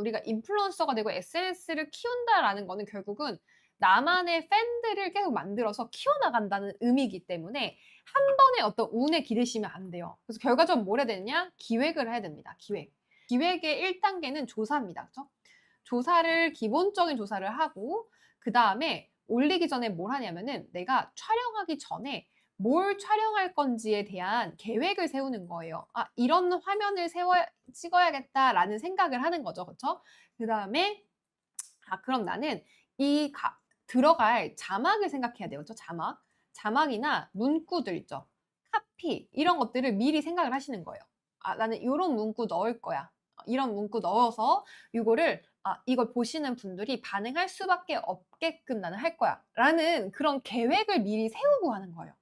우리가 인플루언서가 되고 SNS를 키운다라는 거는 결국은 나만의 팬들을 계속 만들어서 키워나간다는 의미이기 때문에 한 번에 어떤 운에 기대시면 안 돼요. 그래서 결과적으로 뭘 해야 되느냐? 기획을 해야 됩니다. 기획. 기획의 1단계는 조사입니다. 그죠? 조사를 기본적인 조사를 하고 그다음에 올리기 전에 뭘 하냐면은 내가 촬영하기 전에 뭘 촬영할 건지에 대한 계획을 세우는 거예요. '아 이런 화면을 세워야 찍어야겠다.'라는 생각을 하는 거죠. 그쵸? 그다음에 '아 그럼 나는 이 가 들어갈 자막을 생각해야 돼요.' 그쵸? 자막. 자막이나 문구들 있죠. 카피 이런 것들을 미리 생각을 하시는 거예요. '아 나는 요런 문구 넣을 거야. 이런 문구 넣어서 요거를 이걸 보시는 분들이 반응할 수밖에 없게끔 나는 할 거야.'라는 그런 계획을 미리 세우고 하는 거예요.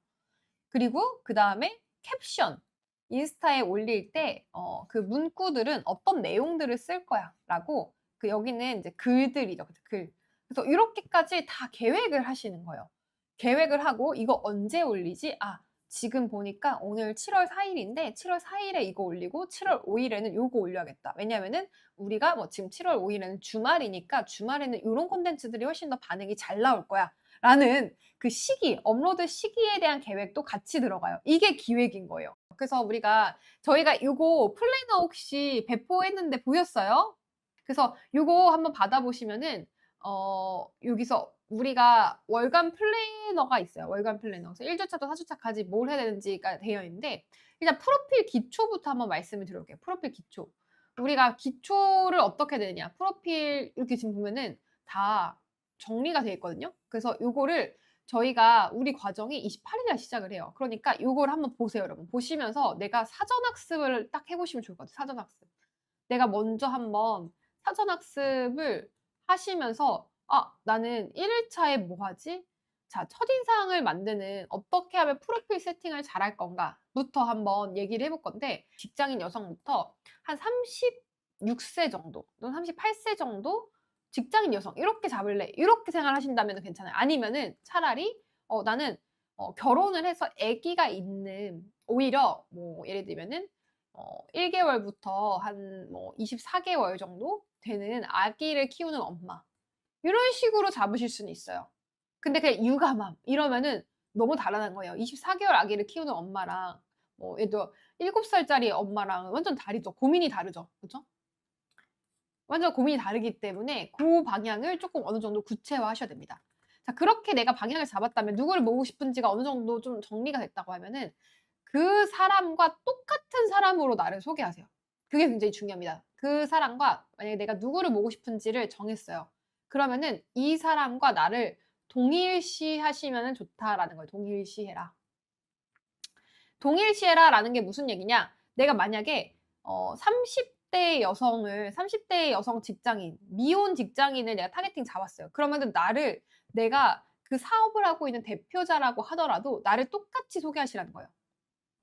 그리고 그다음에 캡션. 인스타에 올릴 때 그 문구들은 '어떤 내용들을 쓸 거야.'라고 여기는 이제 글들이죠. 그죠 글. 그래서 요렇게까지 다 계획을 하시는 거예요. 계획을 하고 '이거 언제 올리지? 지금 보니까 오늘 7월 4 일인데 7월 4 일에 이거 올리고 7월 5 일에는 요거 올려야겠다.' 왜냐면은 우리가 뭐 지금 7월 5 일에는 주말이니까 '주말에는 요런 콘텐츠들이 훨씬 더 반응이 잘 나올 거야.'라는 그 시기, 업로드 시기에 대한 계획도 같이 들어가요. 이게 기획인 거예요. 그래서 저희가 요거 플래너 혹시 배포했는데 보셨어요? 그래서 요거 한번 받아 보시면은 여기서 우리가 월간 플래너가 있어요. 월간 플래너. 그래서 1 주차부터 4 주차까지 뭘 해야 되는지가 되어 있는데 일단 프로필 기초부터 한번 말씀을 드려볼게요. 프로필 기초. 우리가 기초를 어떻게 해야 되느냐. 프로필 이렇게 지금 보면은 다 정리가 되어 있거든요. 그래서 요거를 저희가 우리 과정이 28일 날 시작을 해요. 그러니까 요거를 한번 보세요, 여러분. 보시면서 내가 사전 학습을 딱 해 보시면 좋을 것 같아요, 사전 학습. 내가 먼저 한번 사전 학습을 하시면서 '아 나는 1 일차에 뭐 하지? 자 첫인상을 만드는 어떻게 하면 프로필 세팅을 잘할 건가?'부터 한번 얘기를 해볼 건데 직장인 여성부터 한 36세 정도 또는 38세 정도 직장인 여성 이렇게 잡을래. 이렇게 생각하신다면은 괜찮아요. 아니면은 차라리 나는 결혼을 해서 아기가 있는 오히려 뭐 예를 들면은 1 개월부터 한 뭐 24 개월 정도 되는 아기를 키우는 엄마. 요런 식으로 잡으실 수는 있어요. 근데 그냥 육아맘 이러면은 너무 다르다는 거예요. 24 개월 아기를 키우는 엄마랑 뭐 예를 들어 7 살짜리 엄마랑은 완전 다르죠. 고민이 다르죠. 그죠? 완전 고민이 다르기 때문에 고 방향을 쪼끔 어느 정도 구체화하셔야 됩니다. 자 그렇게 내가 방향을 잡았다면 누구를 모으고 싶은지가 어느 정도 좀 정리가 됐다고 하면은 그 사람과 똑같은 사람으로 나를 소개하세요. 그게 굉장히 중요합니다. 그 사람과 만약에 내가 누구를 모으고 싶은지를 정했어요. 그러면은 이 사람과 나를 동일시하시면은 좋다라는 거예요. 동일시해라. 동일시해라라는 게 무슨 얘기냐? 내가 만약에 30대 여성을 30대 여성 직장인, 미혼 직장인을 내가 타겟팅 잡았어요. 그러면은 내가 그 사업을 하고 있는 대표자라고 하더라도 나를 똑같이 소개하시라는 거예요.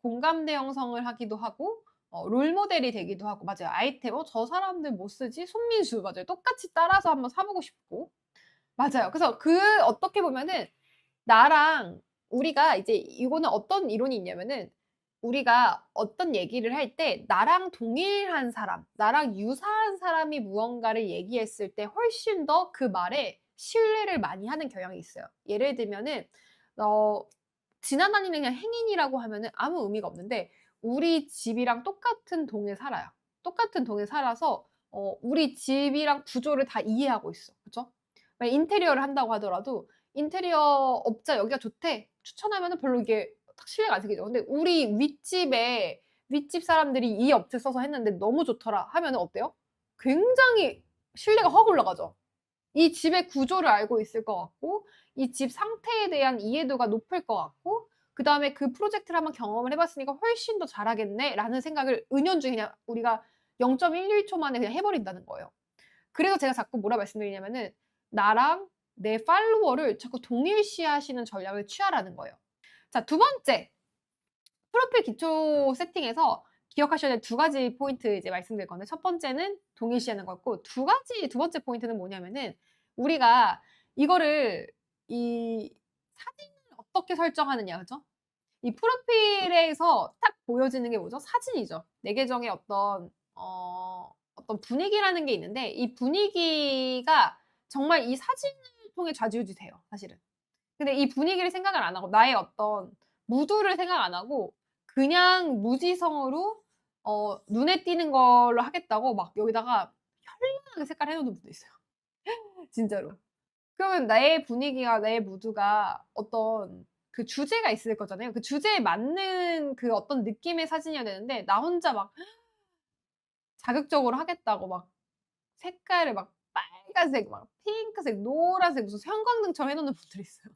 공감대 형성을 하기도 하고 롤모델이 되기도 하고 맞아요. 아이템 '저 사람들 뭐 쓰지?' 손민수 맞아요. 똑같이 따라서 한번 사 보고 싶고. 맞아요. 그래서 어떻게 보면은 나랑 우리가 이제 이거는 어떤 이론이 있냐면은 우리가 어떤 얘기를 할 때 나랑 동일한 사람, 나랑 유사한 사람이 무언가를 얘기했을 때 훨씬 더 그 말에 신뢰를 많이 하는 경향이 있어요. 예를 들면은 어 지나다니는 그냥 행인이라고 하면은 아무 의미가 없는데 우리 집이랑 똑같은 동에 살아요. 똑같은 동에 살아서 우리 집이랑 구조를 다 이해하고 있어. 그죠? 만약 인테리어를 한다고 하더라도 "인테리어 업자 여기가 좋대." 추천하면은 별로 이게 딱 신뢰가 안 생기죠. 근데 우리 윗집 사람들이 "이 업체 써서 했는데 너무 좋더라." 하면은 어때요? 굉장히 신뢰가 확 올라가죠. 이 집의 구조를 알고 있을 것 같고 이 집 상태에 대한 이해도가 높을 것 같고 그다음에 '그 프로젝트를 한번 경험을 해 봤으니까 훨씬 더 잘하겠네.'라는 생각을 은연중에 그냥 우리가 0.11초 만에 그냥 해 버린다는 거예요. 그래서 제가 자꾸 뭐라 말씀드리냐면은 나랑 내 팔로워를 자꾸 동일시하시는 전략을 취하라는 거예요. 자 두 번째 프로필 기초 세팅에서 기억하셔야 될 두 가지 포인트 이제 말씀드릴 건데 첫 번째는 동일시하는 거였고 두 번째 포인트는 뭐냐면은 우리가 이거를 이 사진을 어떻게 설정하느냐 그죠? 이 프로필에서 딱 보여지는 게 뭐죠? 사진이죠. 내 계정의 어떤 어떤 분위기라는 게 있는데 이 분위기가 정말 이 사진을 통해 좌지우지돼요 사실은. 근데 이 분위기를 생각을 안 하고 나의 어떤 무드를 생각 안 하고 그냥 무지성으로 눈에 띄는 걸로 하겠다고 막 여기다가 현란하게 색깔 해 놓는 분도 있어요 진짜로. 그러면 내 분위기가 내 무드가 어떤 그 주제가 있을 거잖아요. 그 주제에 맞는 그 어떤 느낌의 사진이어야 되는데 나 혼자 막 자극적으로 하겠다고 막 색깔을 막 빨간색 막 핑크색 노란색 무슨 형광등처럼 해 놓는 분들이 있어요.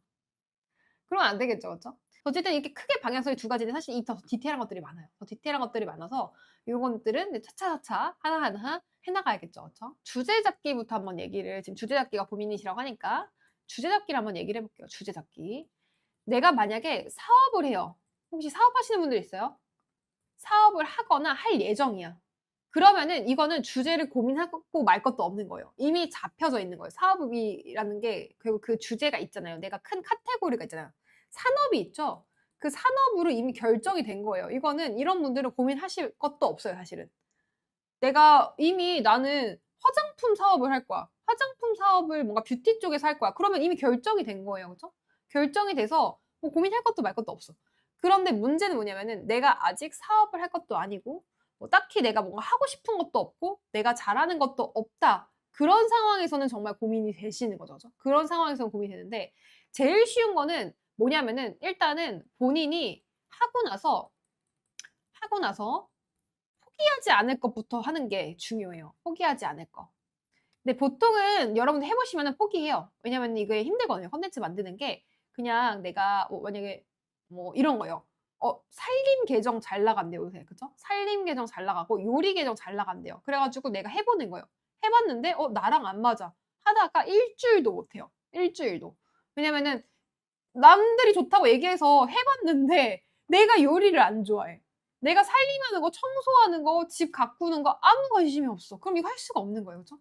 그러면 안 되겠죠. 그쵸? 어쨌든 이렇게 크게 방향성이 두 가지인데 사실 이 더 디테일한 것들이 많아요. 더 디테일한 것들이 많아서 요것들은 이제 차차차차 하나하나 해 나가야겠죠. 그쵸? 주제 잡기부터 한번 얘기를 지금 주제 잡기가 고민이시라고 하니까 주제 잡기를 한번 얘기를 해 볼게요. 주제 잡기. 내가 만약에 사업을 해요. 혹시 사업하시는 분들 있어요? 사업을 하거나 할 예정이야. 그러면은 이거는 주제를 고민하고 말 것도 없는 거예요. 이미 잡혀져 있는 거예요. 사업이라는 게 결국 그 주제가 있잖아요. 내가 큰 카테고리가 있잖아요. 산업이 있죠. 그 산업으로 이미 결정이 된 거예요. 이거는 이런 분들은 고민하실 것도 없어요, 사실은. 내가 이미 나는 화장품 사업을 할 거야. 화장품 사업을 뭔가 뷰티 쪽에서 할 거야. 그러면 이미 결정이 된 거예요. 그죠? 결정이 돼서 뭐 고민할 것도 말 것도 없어. 그런데 문제는 뭐냐면은 내가 아직 사업을 할 것도 아니고 뭐 딱히 내가 뭔가 하고 싶은 것도 없고 내가 잘하는 것도 없다. 그런 상황에서는 정말 고민이 되시는 거죠. 그죠? 그런 상황에서는 고민이 되는데 제일 쉬운 거는 뭐냐면은 일단은 본인이 하고 나서 포기하지 않을 것부터 하는 게 중요해요. 포기하지 않을 거. 근데 보통은 여러분들 해 보시면은 포기해요. 왜냐면 이게 힘들거든요. 콘텐츠 만드는 게 그냥 내가 만약에 뭐 이런 거예요. 살림 계정 잘 나간대요, 요새. 그죠? 살림 계정 잘 나가고 요리 계정 잘 나간대요. 그래 가지고 내가 해 보는 거예요. 해 봤는데 나랑 안 맞아. 하다가 일 주일도 못 해요. 일 주일도. 왜냐면은 남들이 좋다고 얘기해서 해 봤는데 내가 요리를 안 좋아해. 내가 살림하는 거, 청소하는 거, 집 가꾸는 거 아무 관심이 없어. 그럼 이거 할 수가 없는 거예요. 그죠?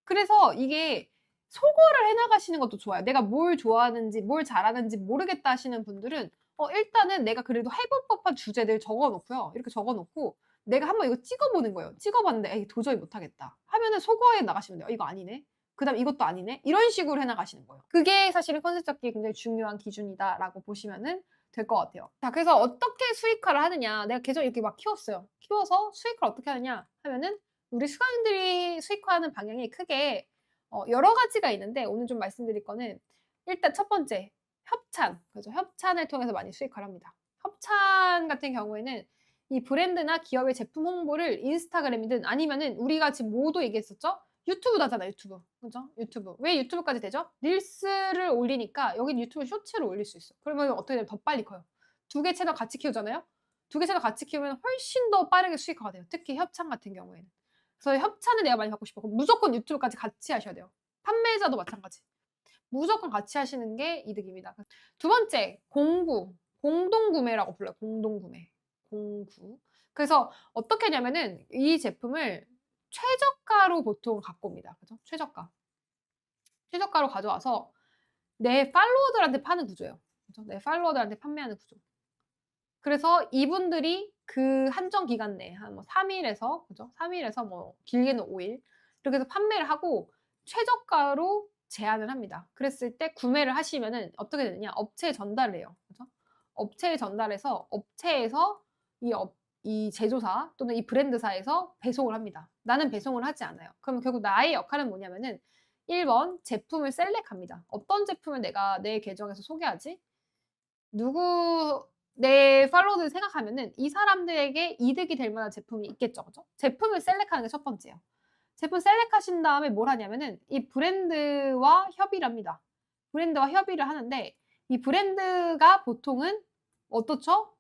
그래서 이게 소거를 해 나가시는 것도 좋아요. 내가 뭘 좋아하는지 뭘 잘하는지 모르겠다 하시는 분들은 일단은 내가 그래도 해볼 법한 주제들 적어 놓고요. 이렇게 적어 놓고 내가 한번 이거 찍어 보는 거예요. 찍어 봤는데 '에이 도저히 못하겠다.' 하면은 소거해 나가시면 돼요. '이거 아니네. 그다음 이것도 아니네.' 이런 식으로 해 나가시는 거예요. 그게 사실은 컨셉 잡기에 굉장히 중요한 기준이다라고 보시면은 될 것 같아요. 자 그래서 어떻게 수익화를 하느냐. 내가 계속 이렇게 막 키웠어요. 키워서 수익화를 어떻게 하느냐 하면은 우리 수강인들이 수익화하는 방향이 크게 여러 가지가 있는데 오늘 좀 말씀드릴 거는 일단 첫 번째 협찬. 그죠? 협찬을 통해서 많이 수익화를 합니다. 협찬 같은 경우에는 이 브랜드나 기업의 제품 홍보를 인스타그램이든 아니면은 우리가 지금 뭐도 얘기했었죠? 유튜브도 하잖아, 유튜브. 그죠? 유튜브. 왜 유튜브까지 되죠? 릴스를 올리니까 여긴 유튜브 쇼츠를 올릴 수 있어. 그러면 어떻게 되면 더 빨리 커요. 두 개 채널 같이 키우잖아요? 두 개 채널 같이 키우면 훨씬 더 빠르게 수익화가 돼요. 특히 협찬 같은 경우에는. 그래서 협찬을 내가 많이 받고 싶어. 그럼 무조건 유튜브까지 같이 하셔야 돼요. 판매자도 마찬가지. 무조건 같이 하시는 게 이득입니다. 두 번째, 공구. 공동구매라고 불러요. 공동구매. 공구. 그래서 어떻게 하냐면은 이 제품을 최저가로 보통 갖고 옵니다. 그죠? 최저가. 최저가로 가져와서 내 팔로워들한테 파는 구조예요. 그죠? 내 팔로워들한테 판매하는 구조. 그래서 이분들이 그 한정 기간 내에 한 뭐 3 일에서 그죠? 3 일에서 뭐 길게는 5일 이렇게 해서 판매를 하고 최저가로 제안을 합니다. 그랬을 때 구매를 하시면은 어떻게 되느냐? 업체에 전달을 해요. 그죠? 업체에 전달해서 업체에서 이 제조사 또는 이 브랜드사에서 배송을 합니다. 나는 배송을 하지 않아요. 그러면 결국 나의 역할은 뭐냐면은 1번 제품을 셀렉합니다. 어떤 제품을 내가 내 계정에서 소개하지? 누구 내 팔로워들 생각하면은 이 사람들에게 이득이 될 만한 제품이 있겠죠. 그죠? 제품을 셀렉하는 게 첫 번째예요. 제품 셀렉하신 다음에 뭘 하냐면은 이 브랜드와 협의를 합니다. 브랜드와 협의를 하는데 이 브랜드가 보통은 어떻죠?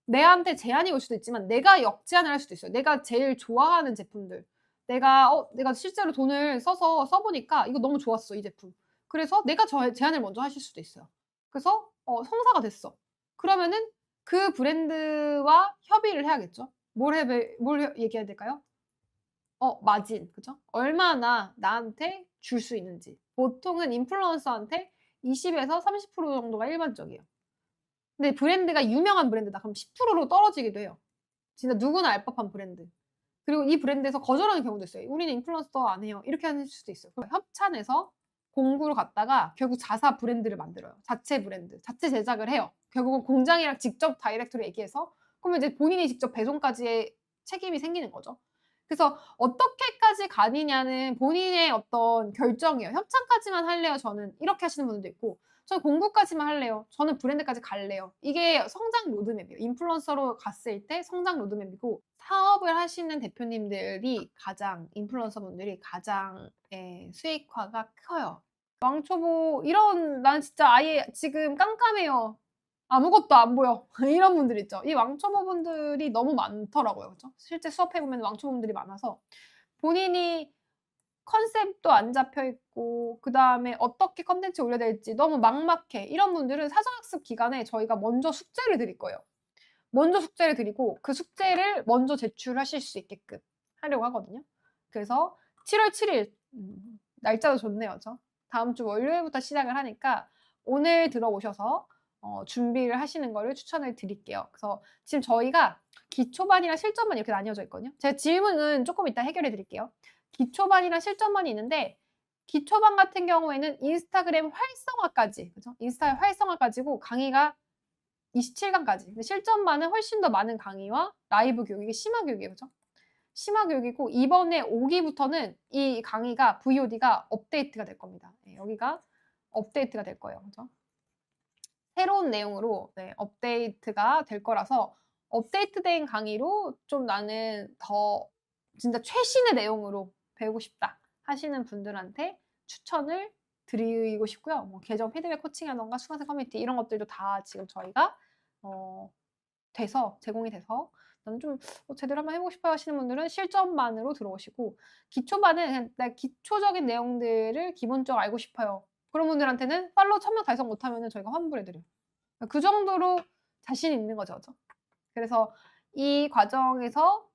내한테 제안이 올 수도 있지만 내가 역제안을 할 수도 있어요. 내가 제일 좋아하는 제품들. 내가 실제로 돈을 써서 써 보니까 "이거 너무 좋았어, 이 제품." 그래서 내가 제안을 먼저 하실 수도 있어요. 그래서 성사가 됐어. 그러면은 그 브랜드와 협의를 해야겠죠. 뭘 얘기해야 될까요? 마진. 그죠? 얼마나 나한테 줄 수 있는지. 보통은 인플루언서한테 20 에서 30% 정도가 일반적이에요. 근데 브랜드가 유명한 브랜드다. 그럼 10%로 떨어지기도 해요. 진짜 누구나 알 법한 브랜드. 그리고 이 브랜드에서 거절하는 경우도 있어요. "우리는 인플루언서 안 해요." 이렇게 하실 수도 있어요. 그럼 협찬해서 공구를 갖다가 결국 자사 브랜드를 만들어요. 자체 브랜드, 자체 제작을 해요. 결국은 공장이랑 직접 다이렉트로 얘기해서 그러면 이제 본인이 직접 배송까지의 책임이 생기는 거죠. 그래서 어떻게까지 가느냐는 본인의 어떤 결정이에요. "협찬까지만 할래요 저는." 이렇게 하시는 분들도 있고 "저는 공구까지만 할래요. 저는 브랜드까지 갈래요." 이게 성장 로드맵이에요. 인플루언서로 갔을 때 성장 로드맵이고 사업을 하시는 대표님들이 가장 인플루언서분들이 가장 수익화가 커요. 왕초보 이런 "난 진짜 아예 지금 깜깜해요. 아무것도 안 보여." 이런 분들 있죠. 이 왕초보분들이 너무 많더라고요. 그죠? 실제 수업해 보면 왕초보분들이 많아서 본인이 컨셉도 안 잡혀 있고 그다음에 어떻게 콘텐츠 올려야 될지 너무 막막해. 이런 분들은 사전학습 기간에 저희가 먼저 숙제를 드릴 거예요. 먼저 숙제를 드리고 그 숙제를 먼저 제출하실 수 있게끔 하려고 하거든요. 그래서 7월 7일 날짜도 좋네요. 그죠? 다음 주 월요일부터 시작을 하니까 오늘 들어오셔서 준비를 하시는 거를 추천을 드릴게요. 그래서 지금 저희가 기초반이랑 실전반 이렇게 나뉘어져 있거든요. 제가 질문은 쪼끔 이따 해결해 드릴게요. 기초반이랑 실전반이 있는데 기초반 같은 경우에는 인스타그램 활성화까지 그죠? 인스타 활성화까지고 강의가 27 강까지. 근데 실전반은 훨씬 더 많은 강의와 라이브 교육 이게 심화 교육이에요. 그죠? 심화 교육이고 이번에 5 기부터는 이 강의가 VOD가 업데이트가 될 겁니다. 예 여기가 업데이트가 될 거예요. 그죠? 새로운 내용으로 네 업데이트가 될 거라서 업데이트된 강의로 좀 '나는 더 진짜 최신의 내용으로 배우고 싶다.' 하시는 분들한테 추천을 드리고 싶고요. 뭐 계정 피드백 코칭이라든가 수강생 커뮤니티 이런 것들도 다 지금 저희가 어 돼서 제공이 돼서 '나는 좀 제대로 한번 해 보고 싶어요.' 하시는 분들은 실전반으로 들어오시고 기초반은 그냥 나 기초적인 내용들을 기본적으로 알고 싶어요. 그런 분들한테는 팔로워 1000명 달성 못하면은 저희가 환불해 드려요. 그 정도로 자신이 있는 거죠. 그죠? 그래서 이 과정에서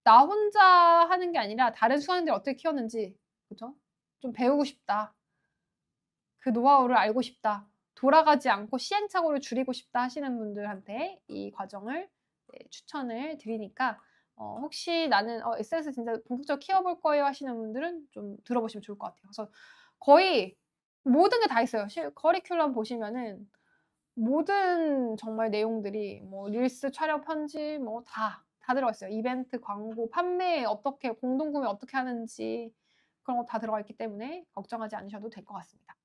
나 혼자 하는 게 아니라 다른 수강생들이 어떻게 키웠는지 그죠? 좀 배우고 싶다. 그 노하우를 알고 싶다. 돌아가지 않고 시행착오를 줄이고 싶다 하시는 분들한테 이 과정을 추천을 드리니까 혹시 나는 SNS 진짜 본격적으로 키워볼 거예요 하시는 분들은 좀 들어보시면 좋을 것 같아요. 그래서 거의 모든 게 다 있어요. 커리큘럼 보시면은 모든 정말 내용들이 뭐 릴스 촬영 편집 뭐 다 들어가 있어요. 이벤트, 광고, 판매 어떻게 공동 구매 어떻게 하는지 그런 거 다 들어가 있기 때문에 걱정하지 않으셔도 될 것 같습니다.